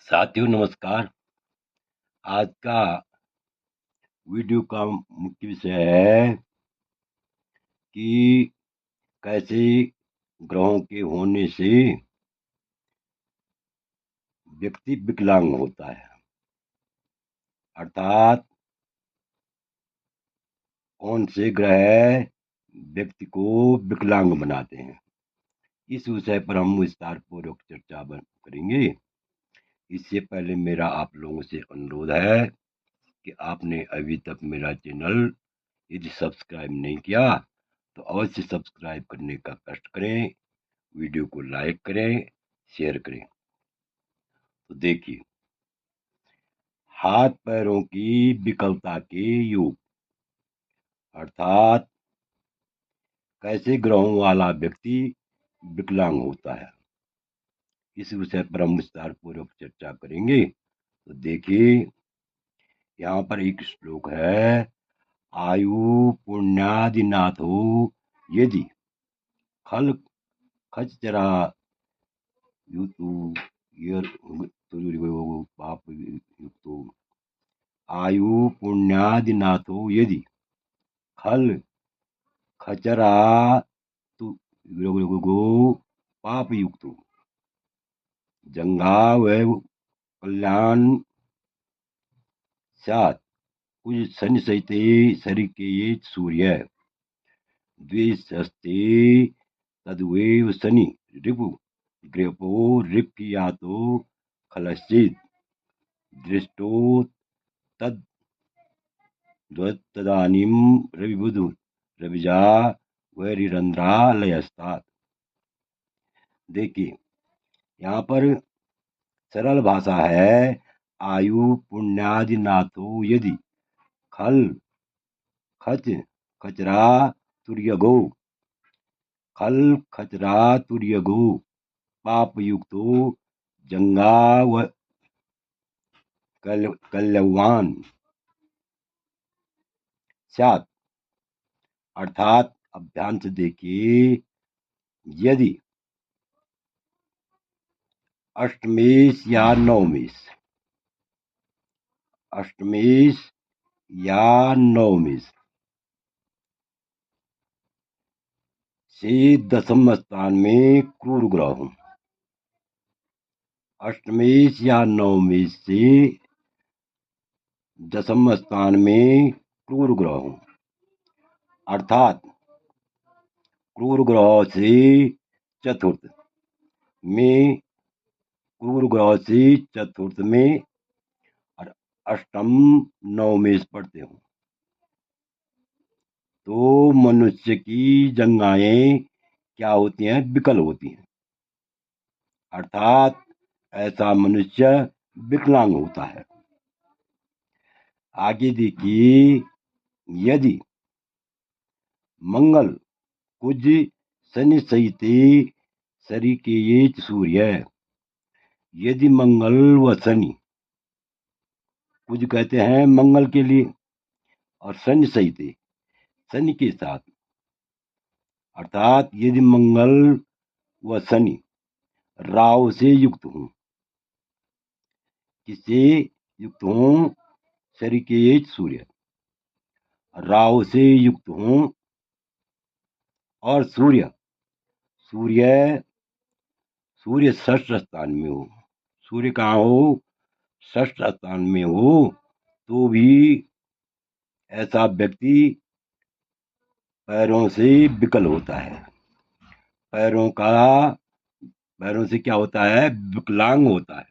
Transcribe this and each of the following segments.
साथियों नमस्कार। आज का वीडियो का मुख्य विषय है कि कैसे ग्रहों के होने से व्यक्ति विकलांग होता है, अर्थात कौन से ग्रह व्यक्ति को विकलांग बनाते हैं। इस विषय पर हम विस्तार पूर्वक चर्चा करेंगे। इससे पहले मेरा आप लोगों से अनुरोध है कि आपने अभी तक मेरा चैनल यदि सब्सक्राइब नहीं किया तो अवश्य सब्सक्राइब करने का कष्ट करें, वीडियो को लाइक करें, शेयर करें। तो देखिए, हाथ पैरों की विकलता के योग, अर्थात कैसे ग्रहों वाला व्यक्ति विकलांग होता है, इस विषय पर हम विस्तार पूर्वक चर्चा करेंगे। तो देखिए, यहाँ पर एक श्लोक है, आयु पुण्यादिनाथो यदि खल खचरा युतु पाप युक्तो आयु पुण्यादिनाथो यदि खल खचरा तु गो पाप युक्तो जंगा वैव कल्याण स्यात् कुछ शनि सहिते सरिके सूर्य द्विशस्ते तद्वेव शनि रिपु गृहपो रिप्यातो खलश्चित् दृष्टो तद तदानीम रविबुधु रविजा वैरिरंध्रालयस्तात्। देखिए, यहाँ पर सरल भाषा है, आयु पुण्यादिनाथो यदि खल खच खचरा तुर्यगो खल खचरा तुर्यगो पाप युक्तो जंगा व कल्यवान स्यात्, अर्थात अब ध्यान से देखिए, यदि अष्टमेश या नवमेश, अष्टमेश या नवमेश से दसम स्थान में क्रूर ग्रह हो, अष्टमेश या नवमेश से दसम स्थान में क्रूर ग्रह हो, अर्थात क्रूर ग्रह से चतुर्थ में, क्रूर ग्रह से चतुर्थ में और अष्टम नवमेश पढ़ते हो तो मनुष्य की जंघाएं क्या होती हैं? विकल होती हैं, अर्थात ऐसा मनुष्य विकलांग होता है। आगे देखिए, यदि मंगल कुज शनि सहिते सरिके सूर्य, यदि मंगल व शनि, कुछ कहते हैं मंगल के लिए, और शनि सहिते शनि के साथ, अर्थात यदि मंगल व शनि राहु से युक्त हों, किससे युक्त हों? सरिके सूर्य राहु से युक्त हों, और सूर्य सूर्य सूर्य षष्ठ स्थान में हो, सूर्य कहाँ हो? षष्ठ स्थान में हो, तो भी ऐसा व्यक्ति पैरों से विकल होता है। पैरों से क्या होता है? विकलांग होता है।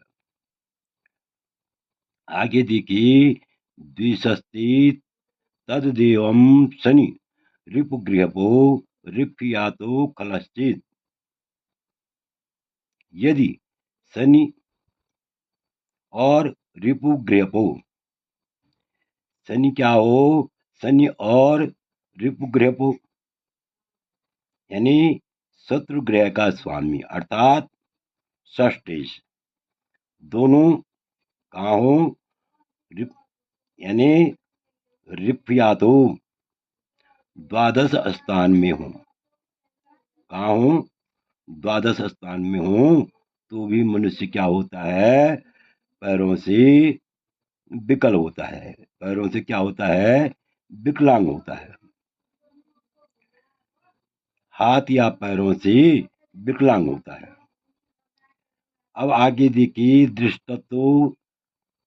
आगे देखिए, द्विषस्ति तदेवं शनि रिपुगृहपो रिप्यातो खलश्चित्, यदि शनि और रिपुगृहपो, शनि क्या हो? शनि और रिपुगृहपो यानी शत्रु ग्रह का स्वामी, अर्थात षष्ठेश, दोनों कहाँ हो? यानी रिप्यातो द्वादश स्थान में हो, कहाँ हो? द्वादश स्थान में हो, तो भी मनुष्य क्या होता है? पैरों से विकल होता है, पैरों से क्या होता है, विकलांग होता है। हाथ या पैरों से विकलांग होता है। अब आगे देखिए, दृष्टतो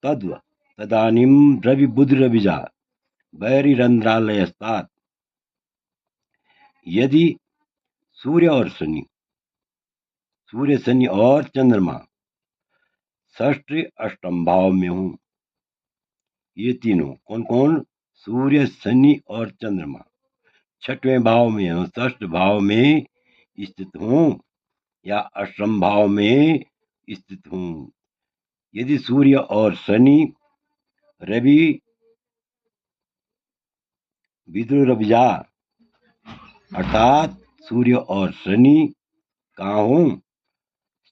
तद्व तदानीम रवि बुध रविजा बैरी रंध्रालयस्तात्। यदि सूर्य और शनि, सूर्य शनि और चंद्रमा षष्ठ अष्टम भाव में हूं, ये तीनों कौन कौन, सूर्य शनि और चंद्रमा छठवें भाव में हूं, षष्ठ भाव में स्थित हूं या अष्टम भाव में स्थित हूं। यदि सूर्य और शनि रवि विदुरबिजा, अर्थात सूर्य और शनि कहाँ हूं,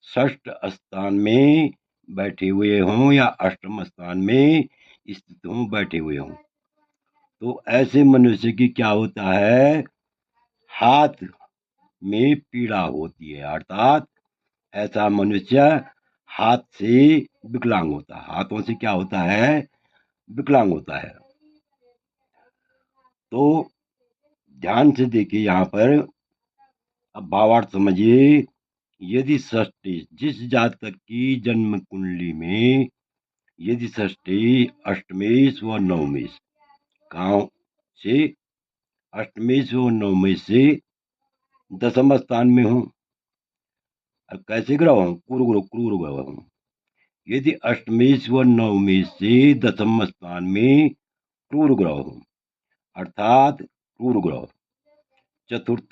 षष्ठ स्थान में बैठे हुए हों या अष्टम स्थान में स्थित हों, बैठे हुए हों, तो ऐसे मनुष्य की क्या होता है, हाथ में पीड़ा होती है। अर्थात ऐसा मनुष्य हाथ से विकलांग होता है, हाथों से क्या होता है, विकलांग होता है। तो ध्यान से देखिए यहाँ पर, अब भावार्थ समझिए। यदि षष्ठी, जिस जातक की जन्म कुंडली में यदि षष्ठी अष्टमेश व नवमेश गांव से, अष्टमेश व नवमेश से दसम स्थान में हूं, कैसे ग्रह हूं, क्रूर ग्रह हूं। यदि अष्टमेश व नवमेश से दसम स्थान में क्रूर ग्रह हूं, अर्थात क्रूर ग्रह चतुर्थ,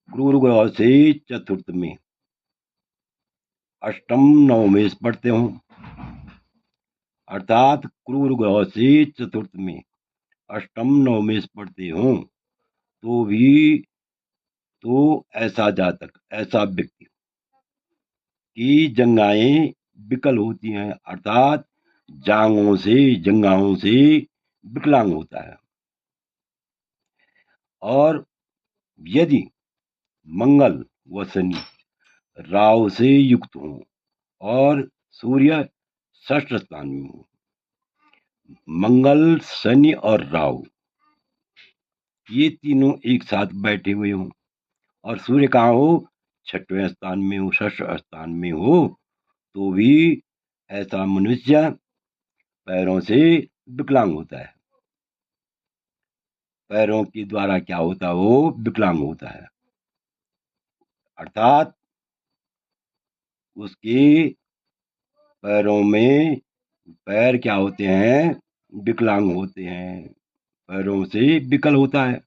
क्रूर ग्रह से चतुर्थ में अष्टम नवमेश पढ़ते हूं, अर्थात क्रूर ग्रह से चतुर्थ में अष्टम नवमेश पढ़ते हूं, तो भी, तो ऐसा जातक, ऐसा व्यक्ति की जंघाएं विकल होती हैं, अर्थात जांघों से, जंघाओं से विकलांग होता है। और यदि मंगल व शनि राहु से युक्त हों और सूर्य षष्ठ स्थान में हो, मंगल शनि और राहु ये तीनों एक साथ बैठे हुए हों और सूर्य कहाँ हो, छठवें स्थान में हो, षष्ठ स्थान में हो, तो भी ऐसा मनुष्य पैरों से विकलांग होता है, पैरों के द्वारा क्या होता है, वो विकलांग होता है। अर्थात उसके पैरों में, पैर क्या होते हैं, विकलांग होते हैं, पैरों से विकल होता है।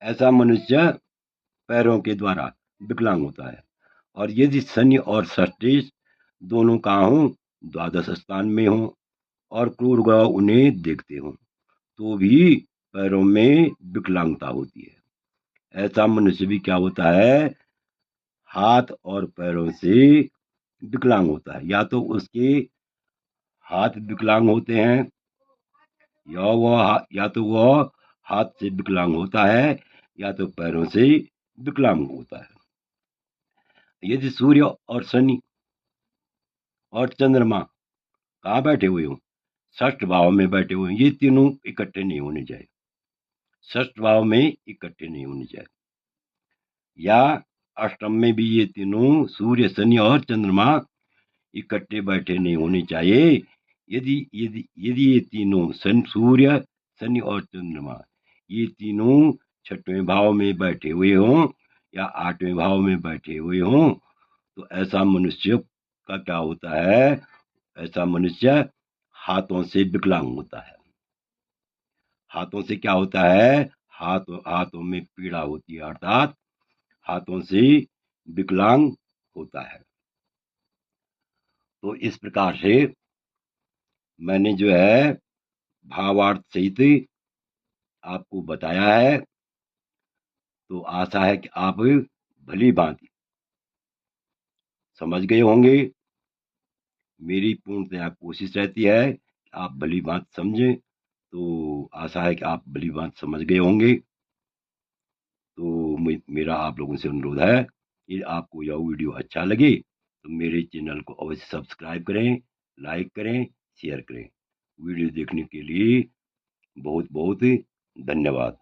ऐसा मनुष्य पैरों के द्वारा विकलांग होता है। और यदि शनि और षष्ठी दोनों कहाँ हों, द्वादश स्थान में हों और क्रूर ग्रह उन्हें देखते हों, तो भी पैरों में विकलांगता होती है। ऐसा मनुष्य भी क्या होता है, हाथ और पैरों से विकलांग होता है। या तो उसके हाथ विकलांग होते हैं, या तो वह हाथ से विकलांग होता है, या तो पैरों से विकलांग होता है। यदि सूर्य और शनि और चंद्रमा कहाँ बैठे हुए हों, षष्ठ भाव में बैठे हुए, ये तीनों इकट्ठे नहीं होने चाहिए, षष्ठ भाव में इकट्ठे नहीं होने चाहिए। या अष्टम में भी ये तीनों सूर्य शनि और चंद्रमा इकट्ठे बैठे नहीं होने चाहिए। यदि यदि यदि ये तीनों सूर्य शनि और चंद्रमा ये तीनों छठवें भाव में बैठे हुए हों या आठवें भाव में बैठे हुए हों, तो ऐसा मनुष्य का क्या होता है, ऐसा मनुष्य हाथों से विकलांग होता है। हाथों से क्या होता है, हाथों में पीड़ा होती है, अर्थात हाथों से विकलांग होता है। तो इस प्रकार से मैंने जो है भावार्थ सहित आपको बताया है। तो आशा है कि आप भली भांति समझ गए होंगे। मेरी पूर्णतया कोशिश रहती है कि आप भली भांति समझें, तो आशा है कि आप भली भांति समझ गए होंगे। तो मेरा आप लोगों से अनुरोध है कि आपको यह वीडियो अच्छा लगे तो मेरे चैनल को अवश्य सब्सक्राइब करें लाइक करें, शेयर करें। वीडियो देखने के लिए बहुत बहुत धन्यवाद।